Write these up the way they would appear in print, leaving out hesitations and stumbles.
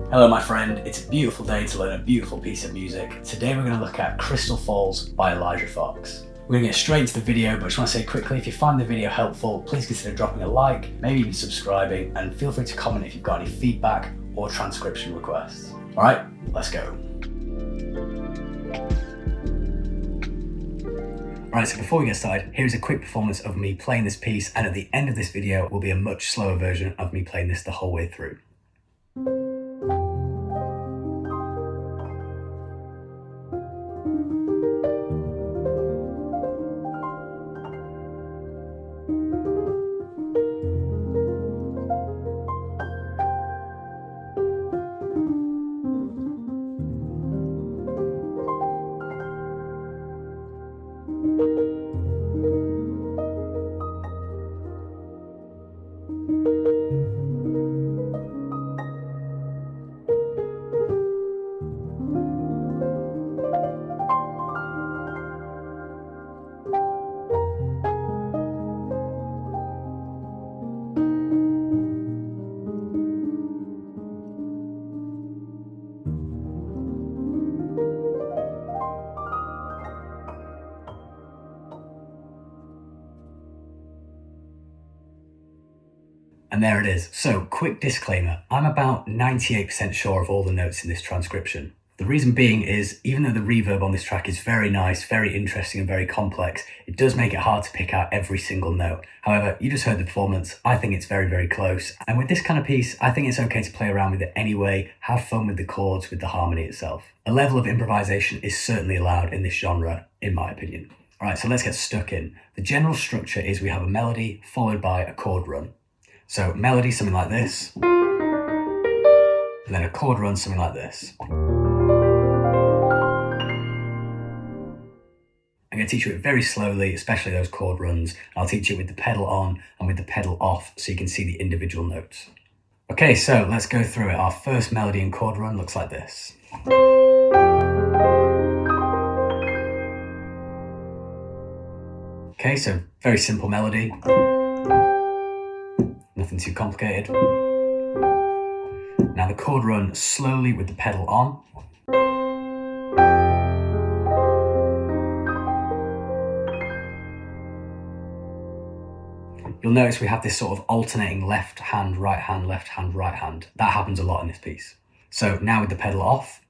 Hello my friend, it's a beautiful day to learn a beautiful piece of music. Today we're going to look at Crystal Falls by Elijah Fox. We're going to get straight into the video, but I just want to say quickly, if you find the video helpful, please consider dropping a like, maybe even subscribing, and feel free to comment if you've got any feedback or transcription requests. Alright, let's go. Alright, so before we get started, here's a quick performance of me playing this piece, and at the end of this video will be a much slower version of me playing this the whole way through. And there it is. So, quick disclaimer, I'm about 98% sure of all the notes in this transcription. The reason being is, even though the reverb on this track is very nice, very interesting and very complex, it does make it hard to pick out every single note. However, you just heard the performance, I think it's very, very close. And with this kind of piece, I think it's okay to play around with it anyway, have fun with the chords, with the harmony itself. A level of improvisation is certainly allowed in this genre, in my opinion. Alright, so let's get stuck in. The general structure is we have a melody followed by a chord run. So melody, something like this, and then a chord run, something like this. I'm going to teach you it very slowly, especially those chord runs. I'll teach you with the pedal on and with the pedal off so you can see the individual notes. Okay, so let's go through it. Our first melody and chord run looks like this. Okay, so very simple melody. Nothing too complicated. Now the chord run slowly with the pedal on. You'll notice we have this sort of alternating left hand, right hand, left hand, right hand. That happens a lot in this piece. So now with the pedal off.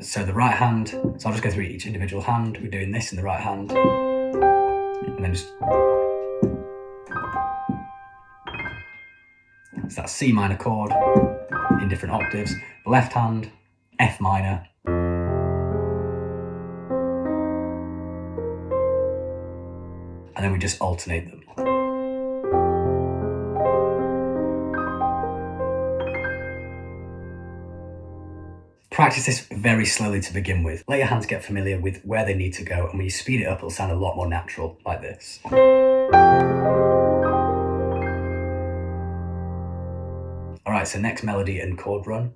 So the right hand, so I'll just go through each individual hand. We're doing this in the right hand, and then just, it's that C minor chord in different octaves. The left hand, F minor, and then we just alternate them. Practice this very slowly to begin with. Let your hands get familiar with where they need to go, and when you speed it up, it'll sound a lot more natural, like this. Alright, so next melody and chord run.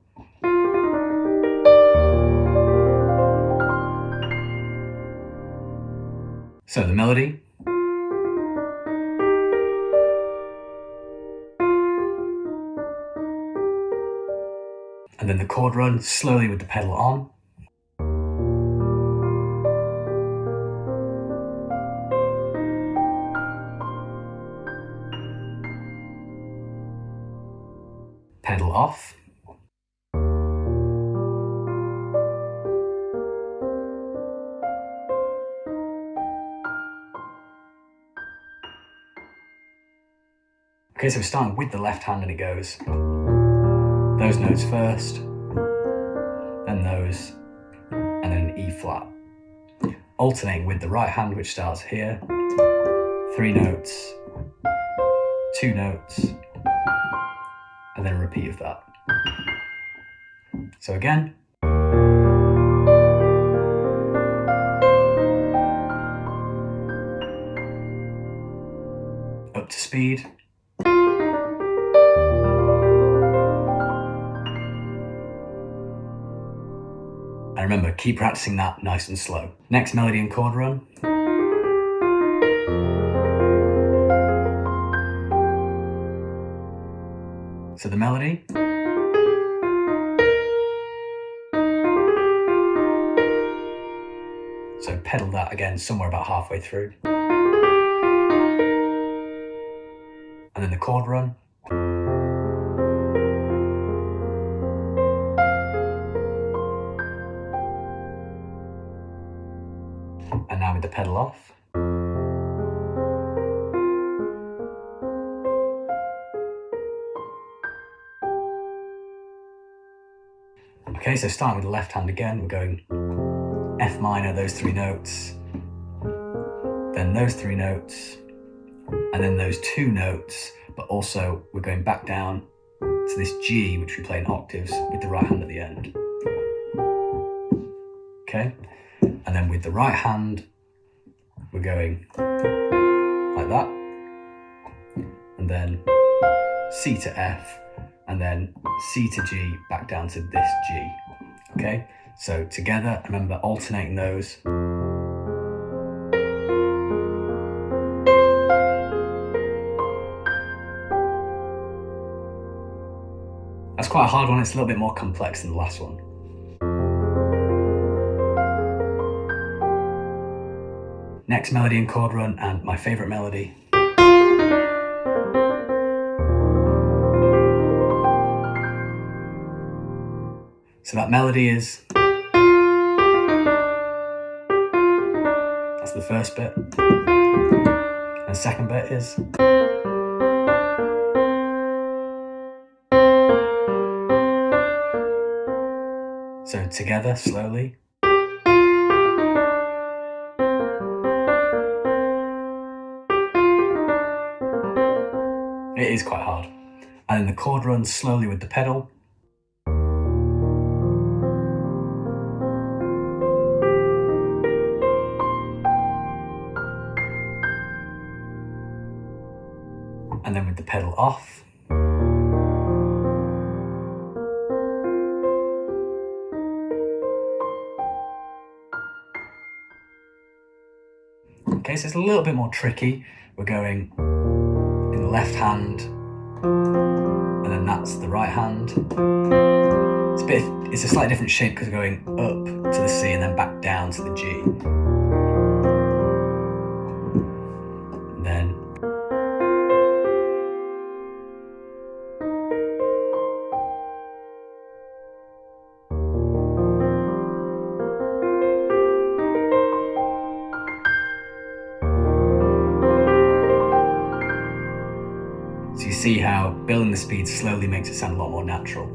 So the melody. And then the chord run, slowly with the pedal on. Pedal off. Okay, so we're starting with the left hand and it goes those notes first, then those, and then an E flat. Alternating with the right hand, which starts here, 3 notes, 2 notes, and then a repeat of that. So again. Up to speed. And remember, keep practicing that nice and slow. Next melody and chord run. So the melody. So pedal that again somewhere about halfway through. And then the chord run. And now with the pedal off. Okay, so starting with the left hand again, we're going F minor, those 3 notes, then those 3 notes, and then those 2 notes, but also we're going back down to this G, which we play in octaves with the right hand at the end. Okay, and then with the right hand, we're going like that, and then C to F, and then C to G, back down to this G. Okay, so together, remember alternating those. That's quite a hard one, it's a little bit more complex than the last one. Next melody and chord run, and my favourite melody. So that melody is, that's the first bit, and the second bit is, so together, slowly. It is quite hard. And then the chord run slowly with the pedal. And then with the pedal off. Okay, so it's a little bit more tricky. We're going in the left hand, and then that's the right hand. It's a slightly different shape because we're going up to the C and then back down to the G. And then so you see how building the speed slowly makes it sound a lot more natural.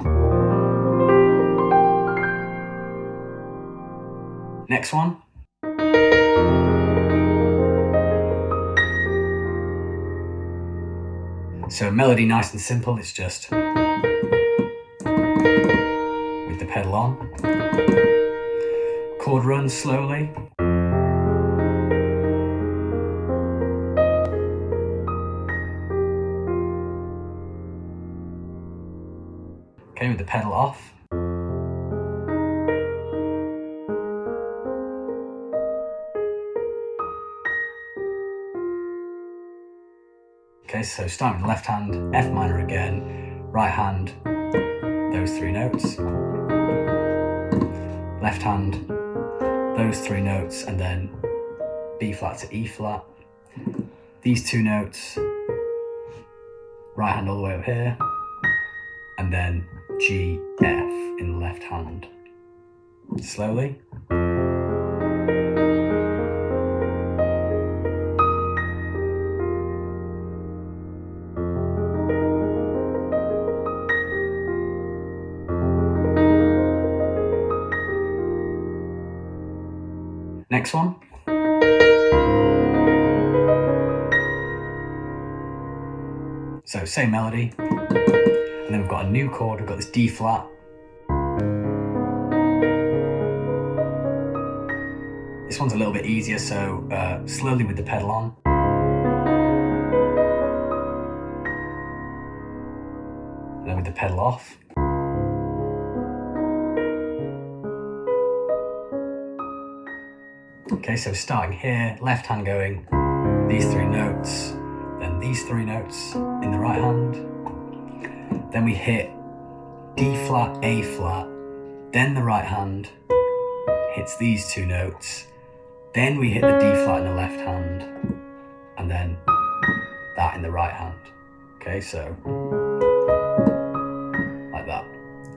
Next one. So melody nice and simple, it's just with the pedal on. Chord run slowly. Okay, with the pedal off. Okay, so starting with the left hand, F minor again, right hand, those 3 notes, left hand, those 3 notes, and then B flat to E flat, these 2 notes, right hand all the way up here, and then G, F in the left hand. Slowly. Next one. So same melody, and then we've got a new chord, we've got this D flat. This one's a little bit easier, so slowly with the pedal on. And then with the pedal off. Okay, so starting here, left hand going these 3 notes, then these 3 notes in the right hand, then we hit D flat, A flat, then the right hand hits these two notes, then we hit the D flat in the left hand, and then that in the right hand. Okay, so like that.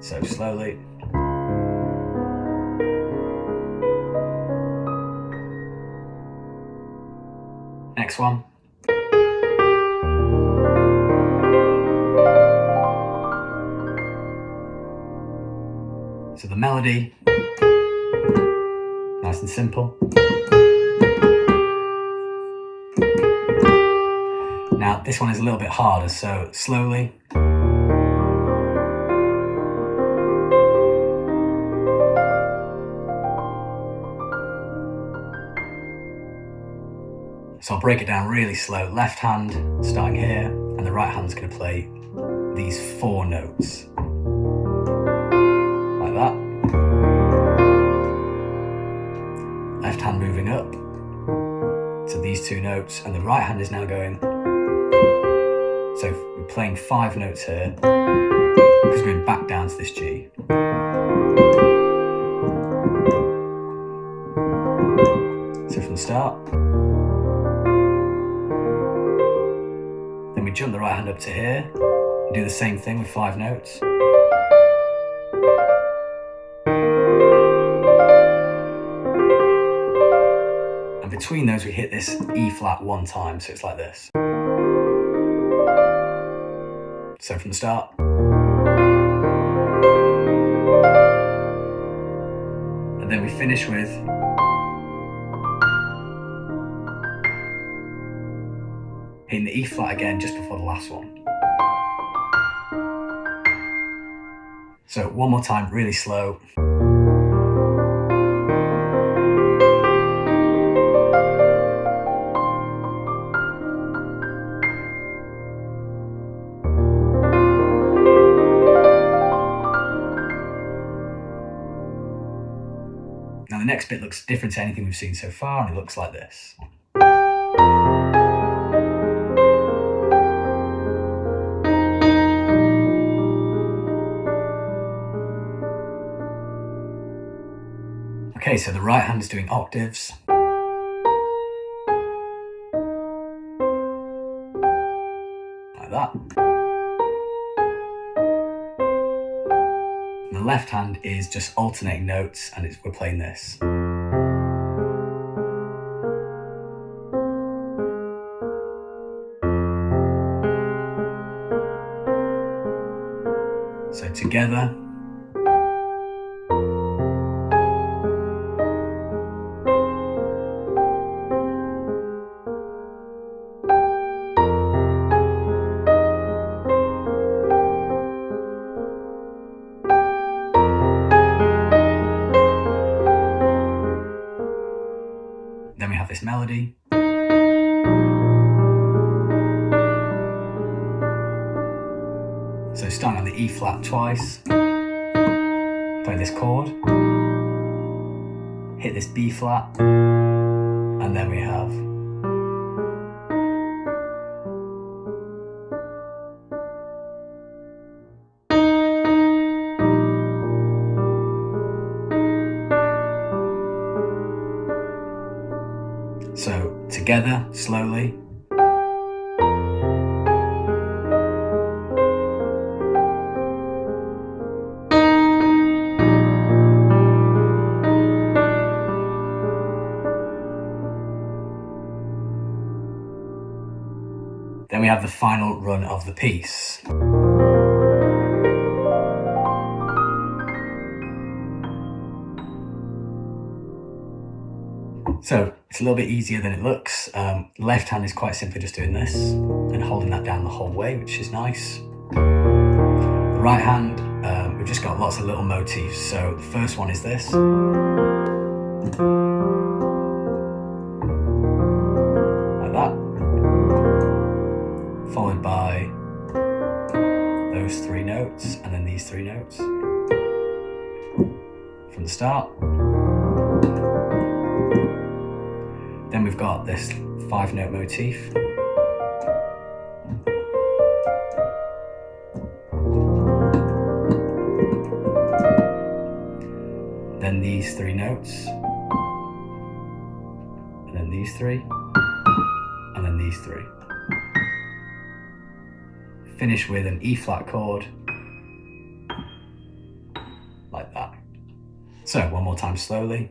So slowly. Next one. So the melody, nice and simple. Now this one is a little bit harder, so slowly. So I'll break it down really slow. Left hand starting here, and the right hand's going to play these 4 notes. Like that. Left hand moving up to these 2 notes, and the right hand is now going. So we're playing 5 notes here, because we're going back down to this G. So from the start. Then we jump the right hand up to here, and do the same thing with 5 notes. And between those we hit this E flat 1 time, so it's like this. So from the start. And then we finish with hitting the E flat again just before the last one. So one more time, really slow. Now the next bit looks different to anything we've seen so far, and it looks like this. Okay, so the right hand is doing octaves. Like that. And the left hand is just alternating notes, and we're playing this. So together. Then we have this melody. So starting on the E flat twice, play this chord, hit this B flat, and then we have so together, slowly. Then we have the final run of the piece. So it's a little bit easier than it looks. Left hand is quite simply just doing this and holding that down the whole way, which is nice. The right hand, we've just got lots of little motifs. So the first one is this. Like that. Followed by those 3 notes, and then these 3 notes. From the start. Then we've got this 5-note motif. three notes, and then these three, and then these three. Finish with an E flat chord, like that. So one more time slowly.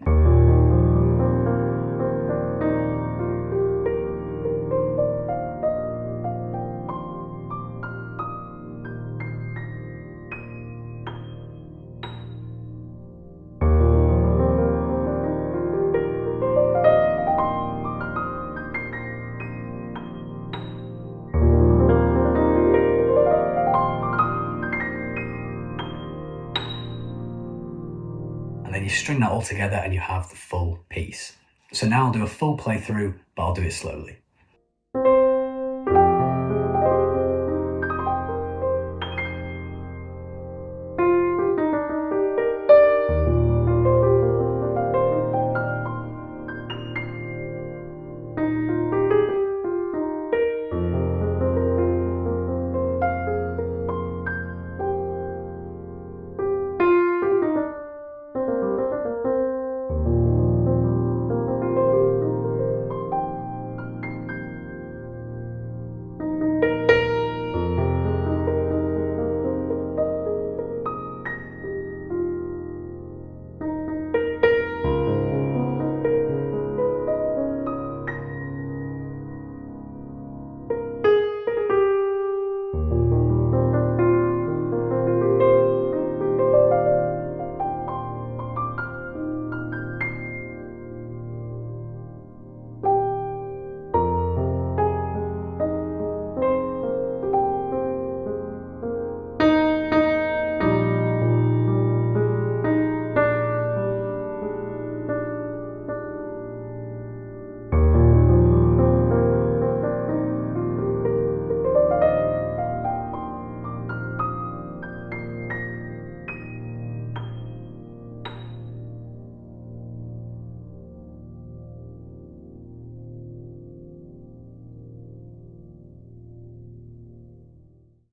And then you string that all together and you have the full piece. So now I'll do a full playthrough, but I'll do it slowly.